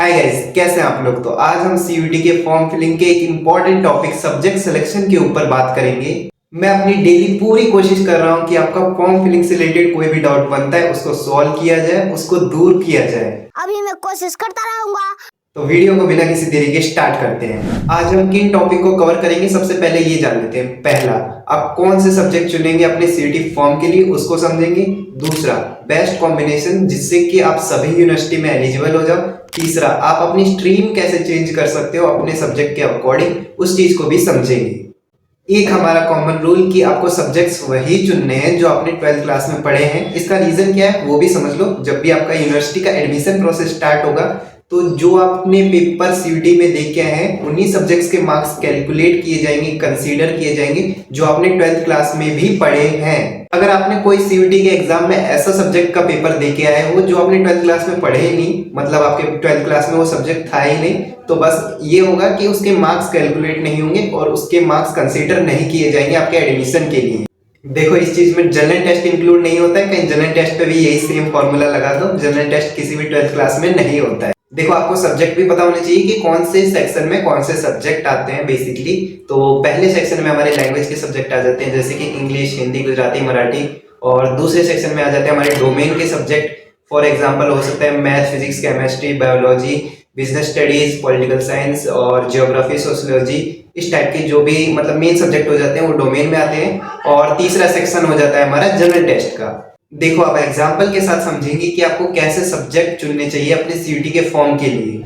Hi guys, कैसे हैं आप लोग। तो आज हम सीयूटी के फॉर्म फिलिंग के एक इम्पॉर्टेंट टॉपिक सब्जेक्ट सिलेक्शन के ऊपर बात करेंगे। मैं अपनी डेली पूरी कोशिश कर रहा हूं कि आपका फॉर्म फिलिंग से रिलेटेड कोई भी डाउट बनता है उसको सॉल्व किया जाए, उसको दूर किया जाए। अभी मैं कोशिश करता रहूंगा। तो वीडियो को बिना किसी देरी के स्टार्ट करते हैं। आज हम किन टॉपिक को कवर करेंगे, सबसे पहले ये जान लेते हैं। पहला, आप कौन से सब्जेक्ट चुनेंगे अपने सीयूटी फॉर्म के लिए, उसको समझेंगे। दूसरा, बेस्ट कॉम्बिनेशन जिससे कि आप सभी यूनिवर्सिटी में एलिजिबल हो जाओ। तीसरा, आप अपनी स्ट्रीम कैसे चेंज कर सकते हो अपने सब्जेक्ट के अकॉर्डिंग, उस चीज को भी समझेंगे। एक हमारा कॉमन रूल कि आपको सब्जेक्ट्स वही चुनने हैं जो आपने 12th क्लास में पढ़े हैं। इसका रीजन क्या है वो भी समझ लो। जब भी आपका यूनिवर्सिटी का एडमिशन प्रोसेस स्टार्ट होगा तो जो आपने पेपर सीयूटी में दे के आए हैं उन्हीं सब्जेक्ट्स के मार्क्स कैलकुलेट किए जाएंगे, कंसीडर किए जाएंगे जो आपने 12th क्लास में भी पढ़े हैं। अगर आपने कोई सीयूटी के एग्जाम में ऐसा सब्जेक्ट का पेपर दे के आए हो जो आपने 12th क्लास में पढ़े ही नहीं, मतलब आपके 12th क्लास में वो सब्जेक्ट था ही नहीं, तो बस ये होगा कि उसके मार्क्स कैलकुलेट नहीं होंगे और उसके मार्क्स कंसीडर नहीं किए जाएंगे आपके एडमिशन के लिए। देखो, इस चीज में जनरल टेस्ट इंक्लूड नहीं होता है। कहीं जनरल टेस्ट पे भी यही सेम फॉर्मूला लगा दो, जनरल टेस्ट किसी भी 12th क्लास में नहीं होता है। देखो, आपको सब्जेक्ट भी पता होना चाहिए कि कौन से सेक्शन में कौन से सब्जेक्ट आते हैं बेसिकली। तो पहले सेक्शन में हमारे लैंग्वेज के सब्जेक्ट आ जाते हैं जैसे कि इंग्लिश, हिंदी, गुजराती, मराठी। और दूसरे सेक्शन में आ जाते हैं हमारे डोमेन के सब्जेक्ट। फॉर एग्जाम्पल हो सकता है math, physics, chemistry, biology, business studies, political science और जियोग्राफी, सोशियोलॉजी। इस टाइप के जो भी मतलब मेन सब्जेक्ट हो जाते हैं वो डोमेन में आते हैं। और तीसरा सेक्शन हो जाता है हमारा जनरल टेस्ट का। देखो, आप एग्जाम्पल के साथ समझेंगे कि आपको कैसे सब्जेक्ट चुनने चाहिए अपने सीयूटी के फॉर्म के लिए।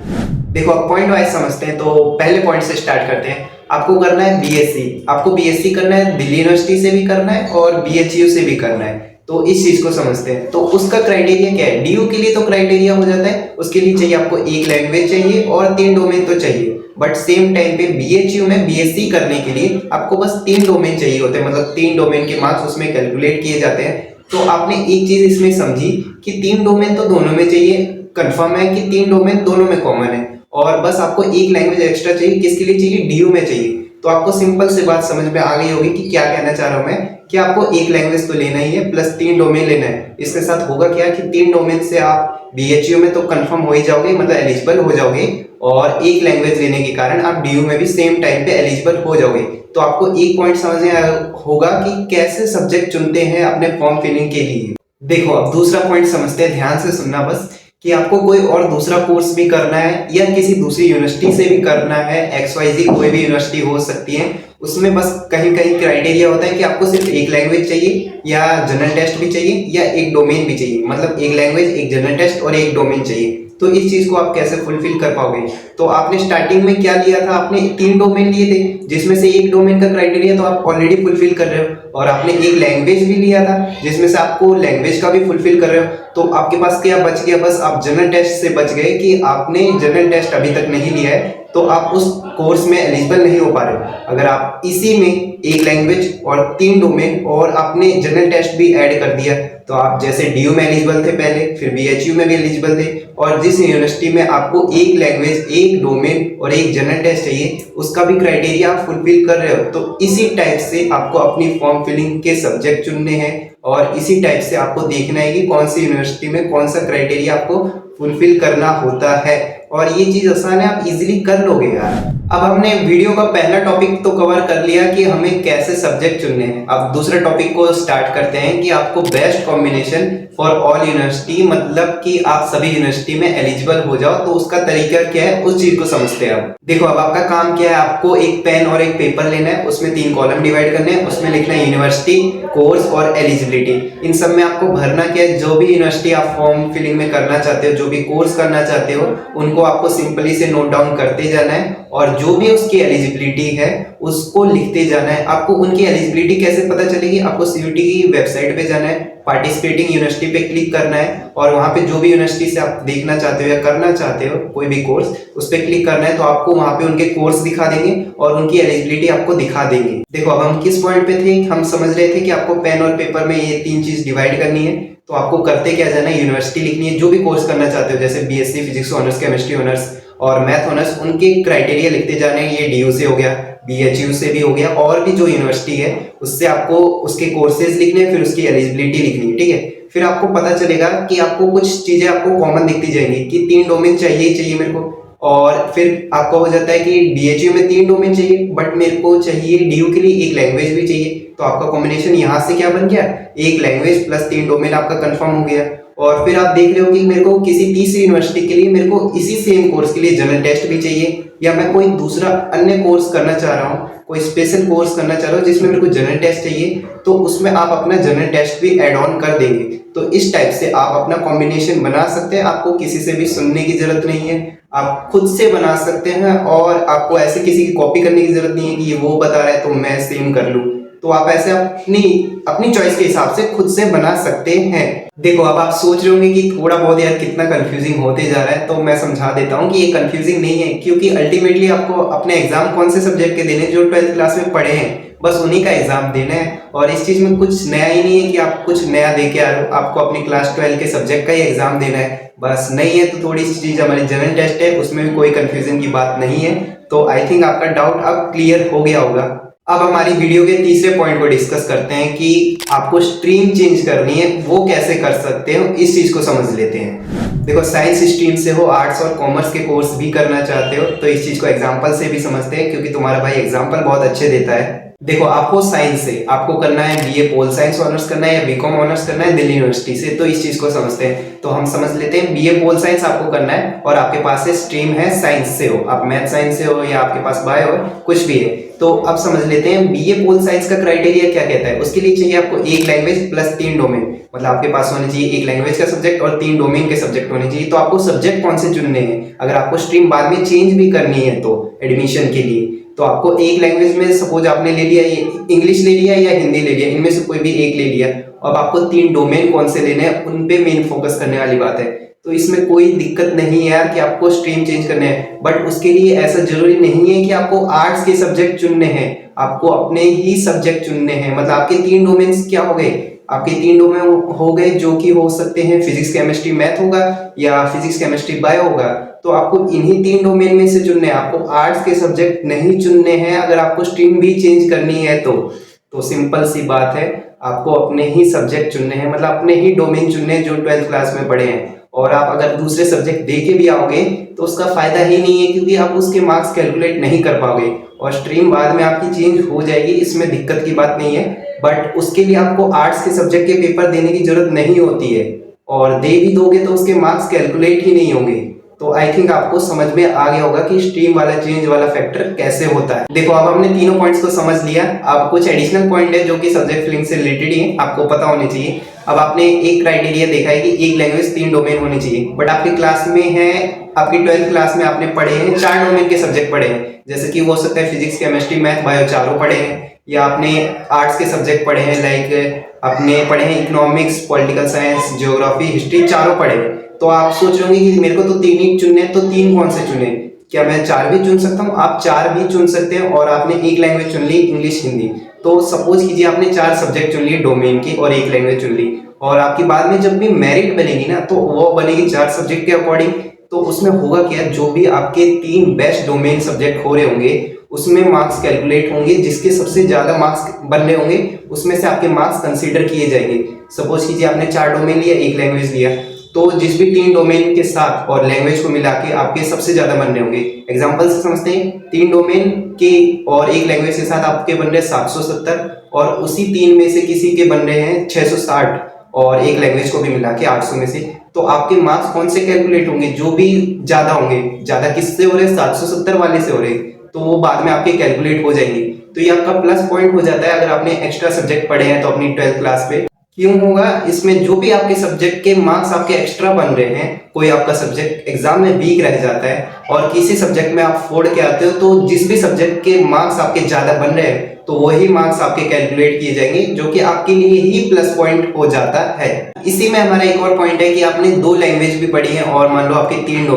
देखो, आप पॉइंट वाइज समझते हैं। तो पहले पॉइंट से स्टार्ट करते हैं। आपको करना है बीएससी। आपको बीएससी करना है दिल्ली यूनिवर्सिटी से भी करना है और बीएचयू से भी करना है। तो इस चीज को समझते हैं। तो उसका क्राइटेरिया क्या है। डीयू के लिए तो क्राइटेरिया हो जाता है, उसके लिए चाहिए आपको एक लैंग्वेज चाहिए और 3 डोमेन तो चाहिए। बट सेम टाइम पे बीएचयू में बीएससी करने के लिए आपको बस 3 डोमेन चाहिए होते हैं, मतलब 3 डोमेन के मार्क्स उसमें कैलकुलेट किए जाते हैं। तो आपने एक चीज इसमें समझी कि 3 डोमेन तो दोनों में चाहिए। कंफर्म है कि 3 डोमेन दोनों में कॉमन है और बस आपको एक लैंग्वेज एक्स्ट्रा चाहिए। किसके लिए चाहिए? डीयू में चाहिए। तो आपको सिंपल से बात समझ में आ गई होगी कि क्या कहना चाह रहा हूं मैं, कि आपको एक लैंग्वेज तो लेना ही है प्लस 3 डोमेन लेना है। इसके साथ होगा क्या कि 3 डोमेन से आप बीएचयू में तो कंफर्म हो ही जाओगे, मतलब एलिजिबल हो जाओगे। और एक लैंग्वेज लेने के कारण आप डीयू में भी सेम टाइम पे एलिजिबल हो जाओगे। तो आपको एक पॉइंट समझ में होगा कि कैसे सब्जेक्ट चुनते हैं अपने फॉर्म फिलिंग के लिए। देखो, अब दूसरा पॉइंट समझते हैं, ध्यान से सुनना बस। कि आपको कोई और दूसरा कोर्स भी करना है या किसी दूसरी यूनिवर्सिटी से भी करना है, XYZ कोई भी यूनिवर्सिटी हो सकती है, उसमें बस कहीं कहीं क्राइटेरिया होता है कि आपको सिर्फ एक लैंग्वेज चाहिए या जनरल टेस्ट भी चाहिए या एक डोमेन भी चाहिए, मतलब एक लैंग्वेज, एक जनरल टेस्ट और एक डोमेन चाहिए। तो इस चीज को आप कैसे फुलफिल कर पाओगे। तो आपने स्टार्टिंग में क्या लिया था, आपने 3 डोमेन लिए थे जिसमें से एक डोमेन का क्राइटेरिया तो आप ऑलरेडी फुलफिल कर रहे हो, और आपने एक लैंग्वेज भी लिया था जिसमें से आपको लैंग्वेज का भी फुलफिल कर रहे हो। तो आपके पास क्या बच गया, बस आप जनरल टेस्ट से बच गए कि आपने जनरल टेस्ट अभी तक नहीं लिया है तो आप उस कोर्स में एलिजिबल नहीं हो पा रहे हो। अगर आप इसी में एक लैंग्वेज और 3 डोमेन और आपने जनरल टेस्ट भी ऐड कर दिया तो आप जैसे डीयू में एलिजिबल थे पहले, फिर बीएचयू में भी एलिजिबल थे, और जिस यूनिवर्सिटी में आपको एक लैंग्वेज, एक डोमेन और एक जनरल टेस्ट चाहिए उसका भी क्राइटेरिया आप फुलफिल कर रहे हो। तो इसी टाइप से आपको अपनी फॉर्म फिलिंग के सब्जेक्ट चुनने हैं और इसी टाइप से आपको देखना है कि कौन सी यूनिवर्सिटी में कौन सा क्राइटेरिया आपको फुलफिल करना होता है। और ये चीज आसान है, आप इजीली कर लोगे यार। अब हमने वीडियो का पहला टॉपिक तो कवर कर लिया कि हमें कैसे सब्जेक्ट चुनने हैं। अब दूसरे टॉपिक को स्टार्ट करते हैं कि आपको best combination for all university, मतलब कि आप सभी यूनिवर्सिटी में एलिजिबल हो जाओ, तो उसका तरीका क्या है उस चीज को समझते हैं। अब देखो, अब आपका काम क्या है, आपको एक पेन और एक पेपर लेना है, उसमें 3 कॉलम डिवाइड करने हैं, उसमें लिखना है यूनिवर्सिटी, कोर्स और एलिजिबिलिटी। इन सब में आपको भरना क्या है, जो भी यूनिवर्सिटी आप फॉर्म फिलिंग में करना चाहते हो, जो भी कोर्स करना चाहते हो, उनको आपको सिंपली से नोट डाउन करते जाना है और जो भी उसकी एलिजिबिलिटी है उसको लिखते जाना है। आपको उनकी एलिजिबिलिटी कैसे पता चलेगी, आपको सीयूटी की वेबसाइट पे जाना है, पार्टिसिपेटिंग यूनिवर्सिटी पे क्लिक करना है और वहां पे जो भी यूनिवर्सिटी से आप देखना चाहते हो या करना चाहते हो कोई भी कोर्स, उस पर क्लिक करना है। तो आपको वहां पे उनके कोर्स दिखा देंगे और उनकी एलिजिबिलिटी आपको दिखा देंगे। देखो, अब हम किस पॉइंट पे थे, हम समझ रहे थे कि आपको पेन और पेपर में ये 3 चीज डिवाइड करनी है। तो आपको करते क्या जाना है, यूनिवर्सिटी लिखनी है, जो भी कोर्स करना चाहते हो, जैसे BSc physics honours, chemistry honours और मैथ ऑनर्स, उनके क्राइटेरिया लिखते जाने हैं। ये डीयू से हो गया, बीएचयू से भी हो गया, और भी जो यूनिवर्सिटी है उससे आपको उसके कोर्सेज लिखने हैं, फिर उसकी एलिजिबिलिटी लिखनी है, ठीक है। फिर आपको पता चलेगा कि आपको कुछ चीजें आपको कॉमन दिखती जाएंगी कि 3 डोमेन चाहिए ही चाहिए मेरे को, और फिर आपका हो जाता है कि डीएचयू में 3 डोमेन चाहिए बट मेरे को चाहिए डीयू के लिए 1 लैंग्वेज भी चाहिए। तो आपका कॉम्बिनेशन यहाँ से क्या बन गया, 1 लैंग्वेज प्लस 3 डोमेन आपका कंफर्म हो गया। और फिर आप देख रहे हो कि मेरे को किसी तीसरी यूनिवर्सिटी के लिए मेरे को इसी सेम कोर्स के लिए जनरल टेस्ट भी चाहिए, या मैं कोई दूसरा अन्य कोर्स करना चाह रहा हूँ, कोई स्पेशल कोर्स करना चाह रहा हूँ जिसमें मेरे को जनरल टेस्ट चाहिए, तो उसमें आप अपना जनरल टेस्ट भी ऐड ऑन कर देंगे। तो इस टाइप से आप अपना कॉम्बिनेशन बना सकते हैं, आपको किसी से भी सुनने की जरूरत नहीं है, आप खुद से बना सकते हैं, और आपको ऐसे किसी की कॉपी करने की जरूरत नहीं है कि ये वो बता रहा है तो मैं सेम कर लूं। तो आप ऐसे अपनी चॉइस के हिसाब से खुद से बना सकते हैं। देखो, अब आप सोच रहे होंगे कि थोड़ा बहुत यार कितना कंफ्यूजिंग होते जा रहा है, तो मैं समझा देता हूँ कि ये कंफ्यूजिंग नहीं है, क्योंकि अल्टीमेटली आपको अपने एग्जाम कौन से सब्जेक्ट के देने, जो 12th क्लास में पढ़े हैं बस उन्हीं का एग्जाम देना है। और इस चीज में कुछ नया ही नहीं है कि आप कुछ नया दे के आ रहे हो, आपको अपनी क्लास 12 के सब्जेक्ट का ही एग्जाम देना है, बस। नहीं है तो थोड़ी सी चीज हमारी जनरल टेस्ट है, उसमें भी कोई कंफ्यूजन की बात नहीं है। तो आई थिंक आपका डाउट अब क्लियर हो गया होगा। अब हमारी वीडियो के तीसरे पॉइंट को डिस्कस करते हैं कि आपको स्ट्रीम चेंज करनी है, वो कैसे कर सकते हो, इस चीज को समझ लेते हैं। देखो, साइंस स्ट्रीम से हो, आर्ट्स और कॉमर्स के कोर्स भी करना चाहते हो, तो इस चीज को एग्जांपल से भी समझते हैं, क्योंकि तुम्हारा भाई एग्जांपल बहुत अच्छे देता है। देखो, आपको साइंस से आपको करना है बीए पोल साइंस ऑनर्स करना है या बीकॉम ऑनर्स करना है दिल्ली यूनिवर्सिटी से, तो इस चीज को समझते हैं। तो हम समझ लेते हैं, बीए पोल साइंस आपको करना है और आपके पास से स्ट्रीम है साइंस से हो, आप मैथ साइंस से हो या आपके पास बायो हो, कुछ भी है। तो अब समझ लेते हैं बीए पोल साइंस का क्राइटेरिया क्या कहता है। उसके लिए चाहिए आपको 1 लैंग्वेज प्लस 3 डोमेन, मतलब आपके पास होने चाहिए 1 लैंग्वेज का सब्जेक्ट और 3 डोमेन के सब्जेक्ट होने चाहिए। तो आपको सब्जेक्ट कौन से चुनने हैं, अगर आपको स्ट्रीम बाद में चेंज भी करनी है तो एडमिशन के लिए, तो आपको 1 लैंग्वेज में सपोज आपने ले लिया, ये इंग्लिश ले लिया या हिंदी ले लिया, इनमें से कोई भी एक ले लिया। अब आपको 3 डोमेन कौन से लेने हैं, उन पे मेन फोकस करने वाली बात है। तो इसमें कोई दिक्कत नहीं है यार कि आपको स्ट्रीम चेंज करने हैं, बट उसके लिए ऐसा जरूरी नहीं है कि आपको आर्ट्स के सब्जेक्ट चुनने हैं, आपको अपने ही सब्जेक्ट चुनने हैं। मतलब आपके 3 डोमेन्स क्या हो गए, आपके 3 डोमेन हो गए, जो कि हो सकते हैं फिजिक्स केमिस्ट्री मैथ होगा या फिजिक्स केमिस्ट्री बायो होगा। तो आपको इन्हीं 3 डोमेन में से चुनने हैं, आपको आर्ट्स के सब्जेक्ट नहीं चुनने हैं। अगर आपको स्ट्रीम भी चेंज करनी है तो सिंपल सी बात है, आपको अपने ही सब्जेक्ट चुनने हैं, मतलब अपने ही डोमेन चुनने हैं जो 12th क्लास में पढ़े हैं। और आप अगर दूसरे सब्जेक्ट दे के भी आओगे तो उसका फायदा ही नहीं है, क्योंकि आप उसके मार्क्स कैलकुलेट नहीं कर पाओगे, और स्ट्रीम बाद में आपकी चेंज हो जाएगी, इसमें दिक्कत की बात नहीं है। बट उसके लिए आपको आर्ट्स के सब्जेक्ट के पेपर देने की जरूरत नहीं होती है, और दे भी दोगे तो उसके मार्क्स कैलकुलेट ही नहीं होंगे। तो आई थिंक आपको समझ में आ गया होगा कि स्ट्रीम वाला चेंज वाला फैक्टर कैसे होता है। देखो, अब हमने तीनों पॉइंट्स को समझ लिया, अब कुछ एडिशनल पॉइंट है जो कि सब्जेक्ट फिलिंग से रिलेटेड ही है, आपको पता होने चाहिए। अब आपने एक क्राइटेरिया देखा है कि 1 लैंग्वेज 3 डोमेन होने चाहिए, बट आपकी क्लास में है, आपकी 12th क्लास में आपने पढ़े हैं 4 डोमेन के सब्जेक्ट पढ़े हैं, जैसे कि हो सकता है फिजिक्स केमिस्ट्री मैथ बायो चारों पढ़े हैं, या आपने आर्ट्स के सब्जेक्ट पढ़े हैं, लाइक आपने पढ़े हैं economics, political science, geography, history, चारों पढ़े हैं। तो आप सोच रहे होंगे कि मेरे को तो 3 ही चुनने हैं, तो 3 कौन से चुने, क्या मैं 4 भी चुन सकता हूँ? आप 4 भी चुन सकते हैं, और आपने 1 लैंग्वेज चुन ली इंग्लिश हिंदी। तो सपोज कीजिए आपने 4 सब्जेक्ट चुन लिए डोमेन की और 1 लैंग्वेज चुन ली, और आपकी बाद में जब भी मेरिट बनेगी ना, तो वो बनेगी 4 सब्जेक्ट के अकॉर्डिंग। तो उसमें होगा क्या, जो भी आपके 3 बेस्ट डोमेन सब्जेक्ट हो रहे होंगे उसमें मार्क्स कैलकुलेट होंगे, जिसके सबसे ज्यादा मार्क्स बन रहे होंगे उसमें से आपके मार्क्स कंसीडर किए जाएंगे। सपोज कीजिए आपने 4 डोमेन लिया, 1 लैंग्वेज लिया, तो जिस भी 3 डोमेन के साथ और लैंग्वेज को मिला के आपके सबसे ज्यादा बन रहे होंगे। एग्जांपल से समझते हैं, 3 डोमेन के और 1 लैंग्वेज के साथ आपके बन रहे 770, और उसी 3 में से किसी के बन रहे हैं 660, और 1 लैंग्वेज को भी मिला के 800 में से। तो आपके मार्क्स कौन से कैलकुलेट होंगे, जो भी ज्यादा होंगे, ज्यादा किससे हो रहे, 770 वाले से हो रहे, तो वो बाद में आपके कैलकुलेट हो जाएंगे। तो ये आपका प्लस पॉइंट हो जाता है अगर आपने एक्स्ट्रा सब्जेक्ट पढ़े हैं तो अपनी 12th क्लास पे। क्यों होगा, इसमें जो भी आपके सब्जेक्ट के मार्क्स आपके एक्स्ट्रा बन रहे हैं, कोई आपका सब्जेक्ट एग्जाम में वीक रह जाता है और किसी सब्जेक्ट में आप फोड़ के आते हो, तो जिस भी सब्जेक्ट के मार्क्स आपके ज्यादा बन रहे हैं तो वही मार्क्स आपके कैलकुलेट किए जाएंगे, जो कि आपके लिए ही प्लस पॉइंट हो जाता है। इसी में हमारा एक और पॉइंट है कि आपने 2 लैंग्वेज भी पढ़ी है और मान लो आपके 3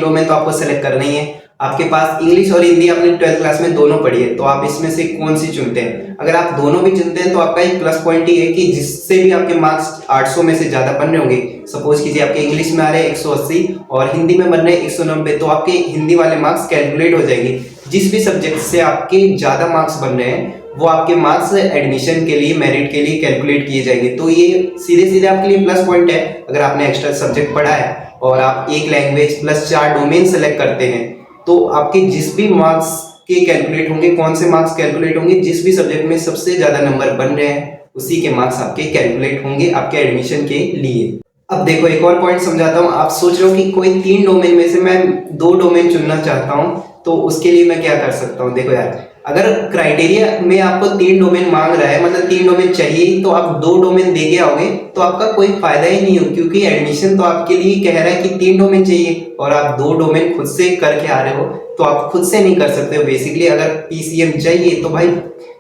डोमेन तो आपको सेलेक्ट करना ही है। आपके पास इंग्लिश और हिंदी आपने 12th क्लास में दोनों पढ़ी है, तो आप इसमें से कौन सी चुनते हैं? अगर आप दोनों भी चुनते हैं तो आपका एक प्लस पॉइंट ये है कि जिससे भी आपके मार्क्स 800 में से ज्यादा बन रहे होंगे, सपोज कीजिए आपके इंग्लिश में आ रहे हैं 180 और हिंदी में बन रहे हैं 190, तो आपके हिंदी वाले मार्क्स कैलकुलेट हो जाएंगे। जिस भी सब्जेक्ट से आपके ज्यादा मार्क्स बन रहे हैं वो आपके मार्क्स एडमिशन के लिए, मेरिट के लिए कैलकुलेट किए जाएंगे। तो ये सीधे सीधे आपके लिए प्लस पॉइंट है। अगर आपने एक्स्ट्रा सब्जेक्ट पढ़ा है और आप एक लैंग्वेज प्लस 4 डोमेन सेलेक्ट करते हैं तो आपके जिस भी मार्क्स के कैलकुलेट होंगे, कौन से मार्क्स कैलकुलेट होंगे, जिस भी सब्जेक्ट में सबसे ज्यादा नंबर बन रहे हैं उसी के मार्क्स आपके कैलकुलेट होंगे आपके एडमिशन के लिए। अब देखो एक और पॉइंट समझाता हूँ। आप सोच रहे हो कि कोई 3 डोमेन में से मैं 2 डोमेन चुनना चाहता हूँ, तो उसके लिए मैं क्या कर सकता हूँ? देखो यार, अगर क्राइटेरिया में आपको 3 डोमेन मांग रहा है, मतलब 3 डोमेन चाहिए, तो आप 2 डोमेन दे के आओगे तो आपका कोई फायदा ही नहीं हो, क्योंकि एडमिशन तो आपके लिए कह रहा है कि 3 डोमेन चाहिए और आप 2 डोमेन खुद से करके आ रहे हो, तो आप खुद से नहीं कर सकते हो। बेसिकली अगर पीसीएम चाहिए तो भाई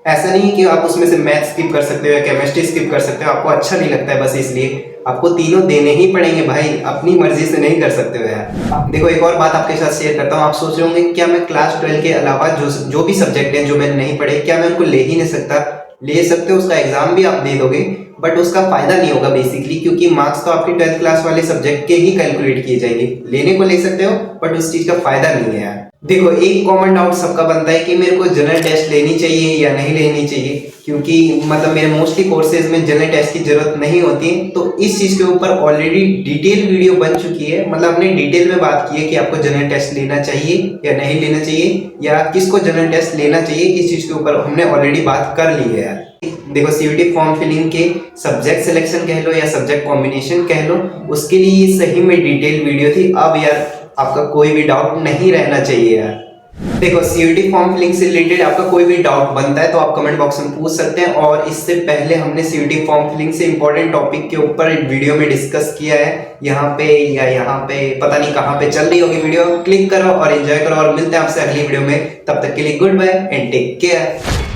ऐसा नहीं है कि आप उसमें से मैथ स्किप कर सकते हो या केमिस्ट्री स्किप कर सकते हो, आपको अच्छा नहीं लगता है बस इसलिए आपको तीनों देने ही पड़ेंगे भाई, अपनी मर्जी से नहीं कर सकते हो यार। देखो एक और बात आपके साथ शेयर करता हूँ। आप सोच रहे होंगे क्या मैं क्लास 12 के अलावा जो भी सब्जेक्ट हैं जो मैंने नहीं पढ़े, क्या मैं उनको ले ही नहीं सकता? ले सकते हो, उसका एग्जाम भी आप दे दोगे, बट उसका फायदा नहीं होगा बेसिकली, क्योंकि मार्क्स तो आपके 12th क्लास वाले सब्जेक्ट के ही कैलकुलेट किए जाएंगे। लेने को ले सकते हो बट उस चीज का फायदा नहीं है यार। देखो एक कॉमन डाउट सबका बनता है कि मेरे को जनरल टेस्ट लेनी चाहिए या नहीं लेनी चाहिए, क्योंकि मतलब मेरे मोस्टली कोर्सेज में जनरल टेस्ट की जरूरत नहीं होती है। तो इस चीज के ऊपर ऑलरेडी डिटेल वीडियो बन चुकी है, मतलब हमने डिटेल में बात की है कि आपको जनरल टेस्ट लेना चाहिए या नहीं लेना चाहिए, या किसको जनरल टेस्ट लेना चाहिए, इस चीज के ऊपर हमने ऑलरेडी बात कर ली है यार। देखो सीयूटी फॉर्म फिलिंग के सब्जेक्ट सिलेक्शन कह लो या सब्जेक्ट कॉम्बिनेशन कह लो, उसके लिए ये सही में डिटेल वीडियो थी। अब यार आपका कोई भी डाउट नहीं रहना चाहिए यार। देखो सीयूटी फॉर्म फिलिंग से रिलेटेड आपका कोई भी डाउट बनता है तो आप कमेंट बॉक्स में पूछ सकते हैं, और इससे पहले हमने सीयूटी फॉर्म फिलिंग से इंपॉर्टेंट टॉपिक के ऊपर वीडियो में डिस्कस किया है। यहाँ पे या यहाँ पे पता नहीं कहाँ पे चल रही होगी वीडियो, क्लिक करो और एंजॉय करो, और मिलते हैं आपसे अगली वीडियो में। तब तक के लिए good bye and take care.